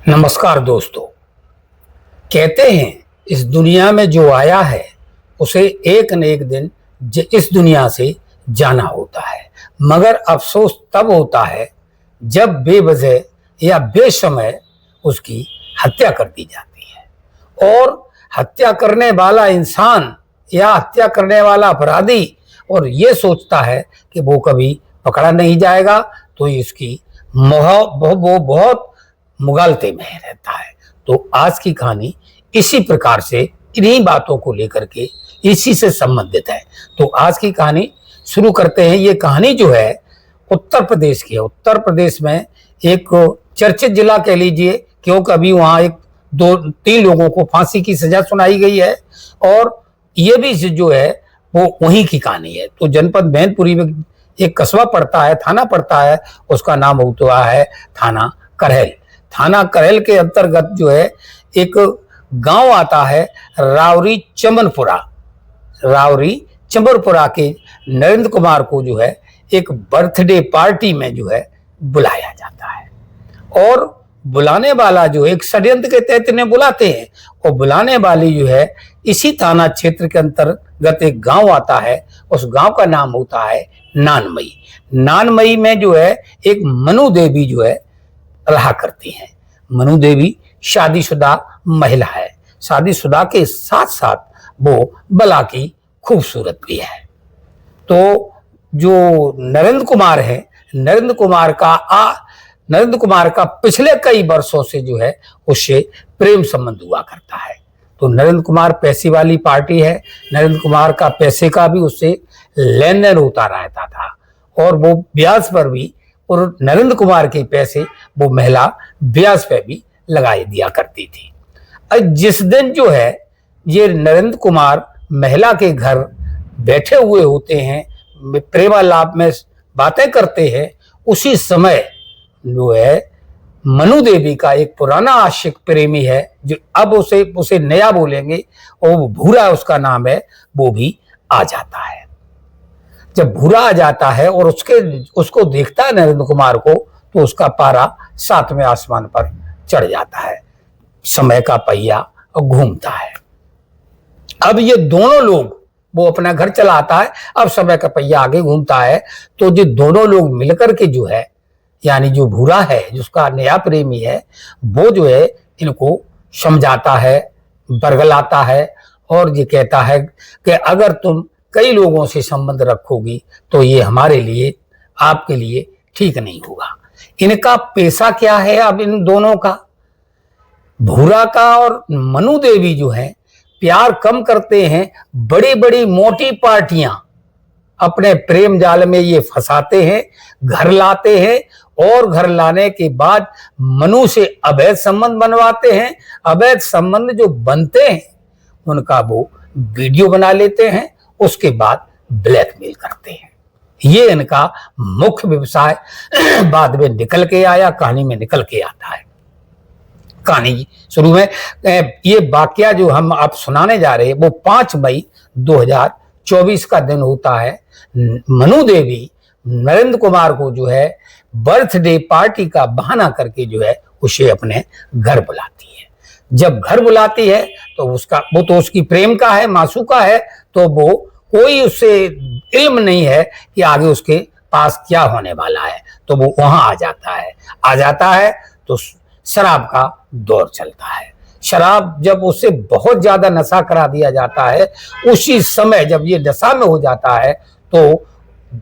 नमस्कार दोस्तों। कहते हैं इस दुनिया में जो आया है उसे एक न एक दिन इस दुनिया से जाना होता है, मगर अफसोस तब होता है जब बेवजह या बेसमय उसकी हत्या कर दी जाती है और हत्या करने वाला इंसान या हत्या करने वाला अपराधी और ये सोचता है कि वो कभी पकड़ा नहीं जाएगा, तो इसकी वो बहुत मुगालते में रहता है। तो आज की कहानी इसी प्रकार से इन्हीं बातों को लेकर के इसी से संबंधित है। तो आज की कहानी शुरू करते हैं। ये कहानी जो है उत्तर प्रदेश की है। उत्तर प्रदेश में एक चर्चित जिला कह लीजिए, क्योंकि अभी वहाँ एक दो तीन लोगों को फांसी की सजा सुनाई गई है और ये भी जो है वो वहीं की कहानी है। तो जनपद मैनपुरी में एक कस्बा पड़ता है, थाना पड़ता है, उसका नाम होता है थाना करहल। थाना करहल के अंतर्गत जो है एक गांव आता है रावरी चमनपुरा। रावरी चमनपुरा के नरेंद्र कुमार को जो है एक बर्थडे पार्टी में जो है बुलाया जाता है और बुलाने वाला जो एक षड्यंत्र के तहत इन्हें बुलाते हैं और बुलाने वाली जो है इसी थाना क्षेत्र के अंतर्गत एक गांव आता है। उस गांव का नाम होता है नानमई। नानमई में जो है एक मनु देवी जो है रहा करती हैं। मनु देवी शादीशुदा महिला है। शादीशुदा के साथ साथ वो बला की खूबसूरत भी है। तो जो नरेंद्र कुमार है, नरेंद्र कुमार का पिछले कई वर्षों से जो है उससे प्रेम संबंध हुआ करता है। तो नरेंद्र कुमार पैसे वाली पार्टी है। नरेंद्र कुमार का पैसे का भी उससे लेन देन होता रहता था और वो ब्याज पर भी, और नरेंद्र कुमार के पैसे वो महिला ब्याज पे भी लगाई दिया करती थी। जिस दिन जो है ये नरेंद्र कुमार महिला के घर बैठे हुए होते हैं, प्रेमालाप में बातें करते हैं, उसी समय जो है मनु देवी का एक पुराना आशिक प्रेमी है, जो अब उसे नया बोलेंगे और भूरा उसका नाम है, वो भी आ जाता है। जब भूरा आ जाता है और उसको देखता है नरेंद्र कुमार को, तो उसका पारा 7वें आसमान पर चढ़ जाता है। समय का पहिया घूमता है। अब ये दोनों लोग, वो अपना घर चलाता है, अब समय का पहिया आगे घूमता है। तो जो दोनों लोग मिलकर के जो है, यानी जो भूरा है, जिसका नया प्रेमी है, वो जो है इनको समझाता है, बरगलाता है और ये कहता है कि अगर तुम कई लोगों से संबंध रखोगी तो ये हमारे लिए, आपके लिए ठीक नहीं होगा। इनका पेशा क्या है अब इन दोनों का? भूरा का और मनु देवी जो है प्यार कम करते हैं, बड़ी बड़ी मोटी पार्टियां अपने प्रेम जाल में ये फंसाते हैं, घर लाते हैं और घर लाने के बाद मनु से अवैध संबंध बनवाते हैं। अवैध संबंध जो बनते हैं उनका वो वीडियो बना लेते हैं, उसके बाद ब्लैकमेल करते हैं। ये इनका मुख्य व्यवसाय बाद में निकल के आया, कहानी में निकल के आता है। कहानी शुरू में ये वाकया जो हम आप सुनाने जा रहे हैं वो 5 मई 2024 का दिन होता है। मनु देवी नरेंद्र कुमार को जो है बर्थडे पार्टी का बहाना करके जो है उसे अपने घर बुलाती है। जब घर बुलाती है तो वो तो उसकी प्रेम का है, मासू का है, तो वो कोई उससे इल्म नहीं है कि आगे उसके पास क्या होने वाला है। तो वो वहां आ जाता है तो शराब का दौर चलता है। शराब जब उससे बहुत ज्यादा नशा करा दिया जाता है, उसी समय जब ये नशा में हो जाता है तो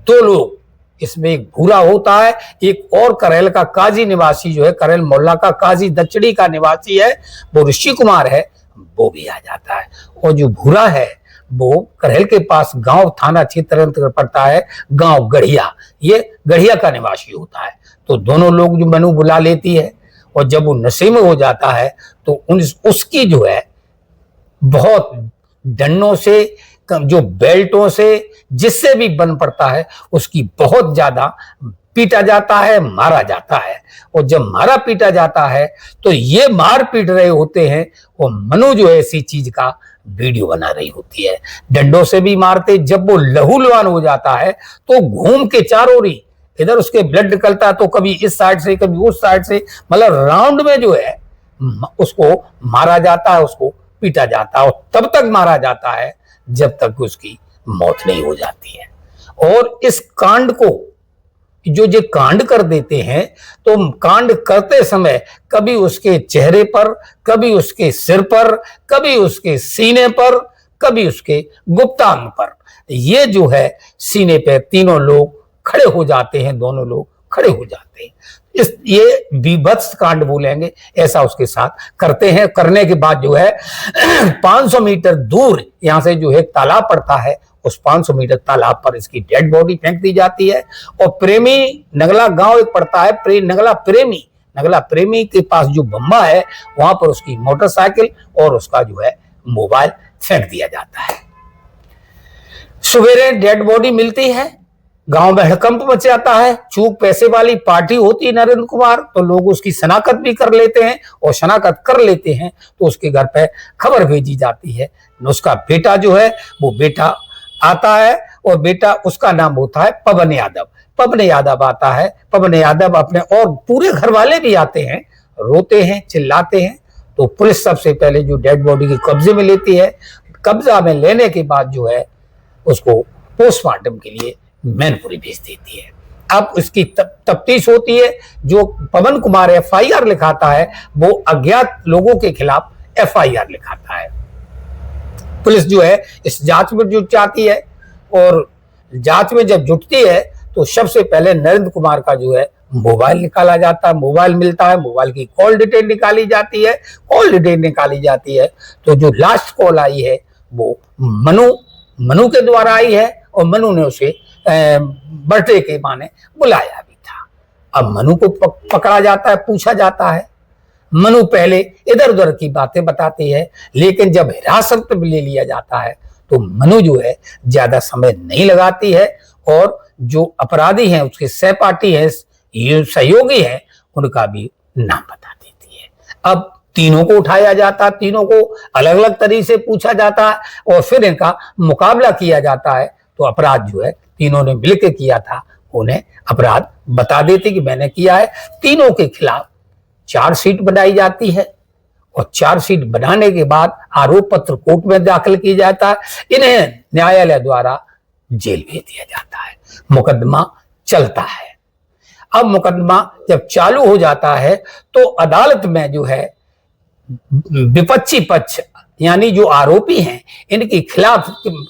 2 लोग, इसमें एक भूरा होता है, एक और करहल का काजी निवासी जो है, करहल मोहल्ला का काजी दचड़ी का निवासी है, वो ऋषि कुमार है, वो भी आ जाता है। और जो भूरा है वो करहल के पास गांव थाना क्षेत्र अंतर्गत पड़ता है, गांव गढ़िया, ये गढ़िया का निवासी होता है। तो दोनों लोग जो मनु बुला लेती है और जब वो नशे में हो जाता है तो उसकी जो है बहुत डंडों से, जो बेल्टों से, जिससे भी बन पड़ता है, उसकी बहुत ज्यादा पीटा जाता है, मारा जाता है। और जब मारा पीटा जाता है तो ये मार पीट रहे होते हैं, वो मनु जो है इसी चीज का वीडियो बना रही होती है। डंडों से भी मारते, जब वो लहूलुहान हो जाता है तो घूम के चारों ओर, इधर उसके ब्लड निकलता है तो कभी इस साइड से कभी उस साइड से, मतलब राउंड में जो है उसको मारा जाता है, उसको पीटा जाता है, और तब तक मारा जाता है जब तक उसकी मौत नहीं हो जाती है। और इस कांड को जो कांड कर देते हैं, तो कांड करते समय कभी उसके चेहरे पर, कभी उसके सिर पर, कभी उसके सीने पर, कभी उसके गुप्तांग पर, ये जो है सीने पे तीनों लोग खड़े हो जाते हैं, दोनों लोग खड़े हो जाते हैं। ये विभत्स कांड बोलेंगे, ऐसा उसके साथ करते हैं। करने के बाद जो है 500 मीटर दूर यहां से जो है तालाब पड़ता है, उस 500 मीटर तालाब पर इसकी डेड बॉडी फेंक दी जाती है। और प्रेमी नगला गांव एक पड़ता है, नगला प्रेमी के पास जो बम्बा है, वहां पर उसकी मोटरसाइकिल और उसका जो है मोबाइल फेंक दिया जाता है। सवेरे डेड बॉडी मिलती है, गांव में हड़कंप मच जाता है। चूक पैसे वाली पार्टी होती है नरेंद्र कुमार, तो लोग उसकी शनाख्त भी कर लेते हैं, और शनाख्त कर लेते हैं तो उसके घर पे खबर भेजी जाती है। उसका बेटा जो है वो बेटा आता है, और बेटा उसका नाम होता है पवन यादव। पवन यादव आता है, पवन यादव अपने और पूरे घर वाले भी आते हैं, रोते हैं, चिल्लाते हैं। तो पुलिस सबसे पहले जो डेड बॉडी की कब्जे में लेती है, कब्जा में लेने के बाद जो है उसको पोस्टमार्टम के लिए मैनपुरी भेज देती है। अब इसकी तफ्तीश होती है। जो पवन कुमार एफआईआर लिखाता है, वो अज्ञात लोगों के खिलाफ एफआईआर लिखाता है। पुलिस जो है इस जांच में जुट जाती है, और जांच में जब जुटती है तो सबसे पहले नरेंद्र कुमार का जो है मोबाइल निकाला जाता है, मोबाइल मिलता है, मोबाइल की कॉल डिटेल निकाली जाती है। कॉल डिटेल निकाली जाती है तो जो लास्ट कॉल आई है वो मनु के द्वारा आई है, और मनु ने उसे बर्थडे के माने बुलाया भी था। अब मनु को पकड़ा जाता है, पूछा जाता है। मनु पहले इधर उधर की बातें बताती है, लेकिन जब हिरासत में ले लिया जाता है तो मनु जो है ज्यादा समय नहीं लगाती है, और जो अपराधी हैं, उसके सहपाठी हैं, सहयोगी हैं, उनका भी नाम बता देती है। अब तीनों को उठाया जाता है, तीनों को अलग अलग तरीके से पूछा जाता है, और फिर इनका मुकाबला किया जाता है। तो अपराध जो है तीनों ने मिलकर किया था, उन्हें अपराध बता देते कि मैंने किया है। तीनों के खिलाफ चार्जशीट बनाई जाती है, और चार्जशीट बनाने के बाद आरोप पत्र कोर्ट में दाखिल किया जाता है। इन्हें न्यायालय द्वारा जेल भेज दिया जाता है। मुकदमा चलता है। अब मुकदमा जब चालू हो जाता है तो अदालत में जो है विपक्षी पक्ष यानी जो आरोपी हैं, इनके खिलाफ,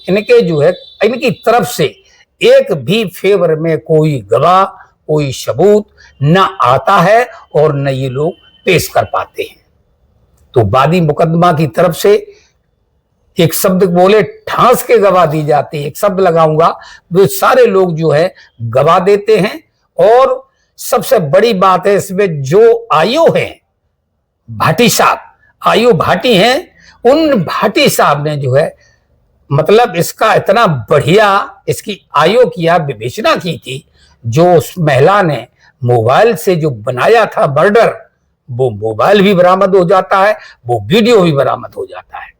इनके जो है इनकी तरफ से एक भी फेवर में कोई गवाह, कोई सबूत न आता है, और न ये लोग पेश कर पाते हैं। तो वादी मुकदमा की तरफ से एक शब्द बोले, ठांस के गवाह दी जाती है। एक शब्द लगाऊंगा, वो सारे लोग जो है गवाह देते हैं। और सबसे बड़ी बात है इसमें, जो आयो है भाटी साहब, आयो भाटी हैं, उन भाटी साहब ने जो है मतलब इसका इतना बढ़िया इसकी आयो किया, विवेचना की थी। जो उस महिला ने मोबाइल से जो बनाया था मर्डर, वो मोबाइल भी बरामद हो जाता है, वो वीडियो भी बरामद हो जाता है।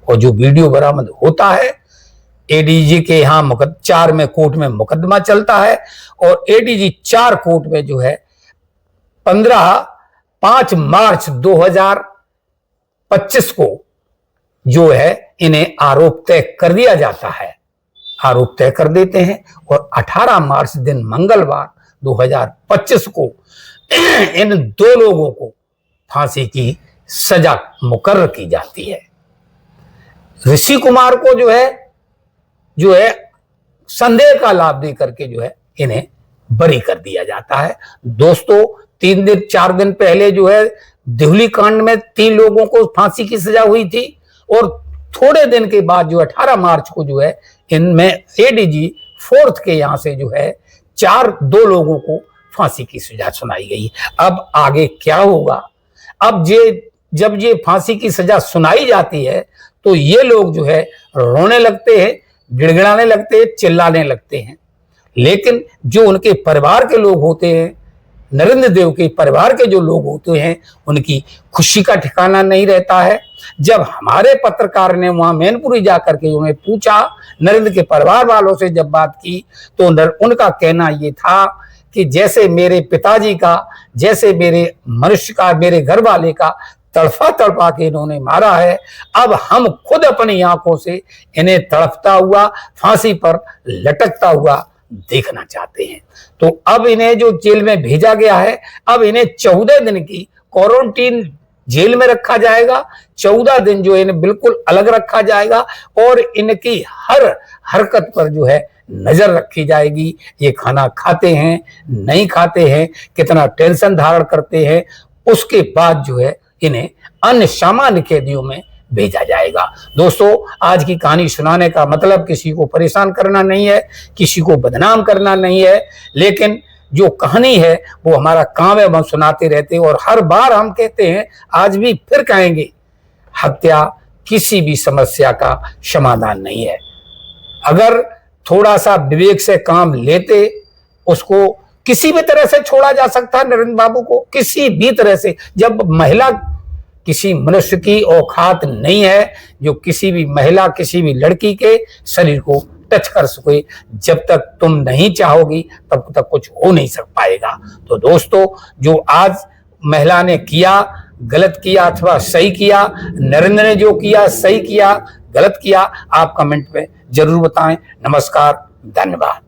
और जो वीडियो बरामद होता है, एडीजी के यहाँ 4 में कोर्ट में मुकदमा चलता है, और एडीजी 4 कोर्ट में जो है 5 मार्च 2025 को जो है इन्हें आरोप तय कर दिया जाता है, आरोप तय कर देते हैं। और 18 मार्च दिन मंगलवार 2025 को इन 2 लोगों को फांसी की सजा मुकर्रर की जाती है। ऋषि कुमार को जो है संदेह का लाभ दे करके जो है इन्हें बरी कर दिया जाता है। दोस्तों, 4 दिन पहले जो है दिहुली कांड में 3 लोगों को फांसी की सजा हुई थी, और थोड़े दिन के बाद जो 18 मार्च को जो है इनमें एडीजी 4th के यहां से जो है 2 लोगों को फांसी की सजा सुनाई गई। अब आगे क्या होगा? अब जब ये फांसी की सजा सुनाई जाती है तो ये लोग जो है रोने लगते हैं, गिड़गिड़ाने लगते हैं, चिल्लाने लगते हैं। लेकिन जो उनके परिवार के लोग होते हैं, नरेंद्र देव के परिवार के जो लोग होते हैं, उनकी खुशी का ठिकाना नहीं रहता है। जब हमारे पत्रकार ने वहां मैनपुरी जाकर के उन्हें पूछा, नरेंद्र के परिवार वालों से जब बात की, तो उनका कहना ये था कि जैसे मेरे पिताजी का, जैसे मेरे मनुष्य का, मेरे घर वाले का तड़फा तड़पा के इन्होंने मारा है, अब हम खुद अपनी आंखों से इन्हें तड़पता हुआ, फांसी पर लटकता हुआ देखना चाहते हैं। तो अब इन्हें जो जेल में भेजा गया है, अब इन्हें 14 दिन की क्वारंटीन जेल में रखा जाएगा। 14 दिन जो इन्हें बिल्कुल अलग रखा जाएगा और इनकी हर हरकत पर जो है नजर रखी जाएगी। ये खाना खाते हैं, नहीं खाते हैं, कितना टेंशन धारण करते हैं, उसके बाद जो है इन्हें अन्य सामान्य कैदियों में भेजा जाएगा। दोस्तों, आज की कहानी सुनाने का मतलब किसी को परेशान करना नहीं है, किसी को बदनाम करना नहीं है, लेकिन जो कहानी है वो हमारा काम है, हम सुनाते रहते हैं और हर बार हम कहते हैं, आज भी फिर कहेंगे, हत्या किसी भी समस्या का समाधान नहीं है। अगर थोड़ा सा विवेक से काम लेते, उसको किसी भी तरह से छोड़ा जा सकता है। नरेंद्र बाबू को किसी भी तरह से, जब महिला, किसी मनुष्य की औकात नहीं है जो किसी भी महिला, किसी भी लड़की के शरीर को टच कर सके। जब तक तुम नहीं चाहोगी तब तक कुछ हो नहीं सक पाएगा। तो दोस्तों, जो आज महिला ने किया, गलत किया अथवा सही किया, नरेंद्र ने जो किया, सही किया, गलत किया, आप कमेंट में जरूर बताएं। नमस्कार, धन्यवाद।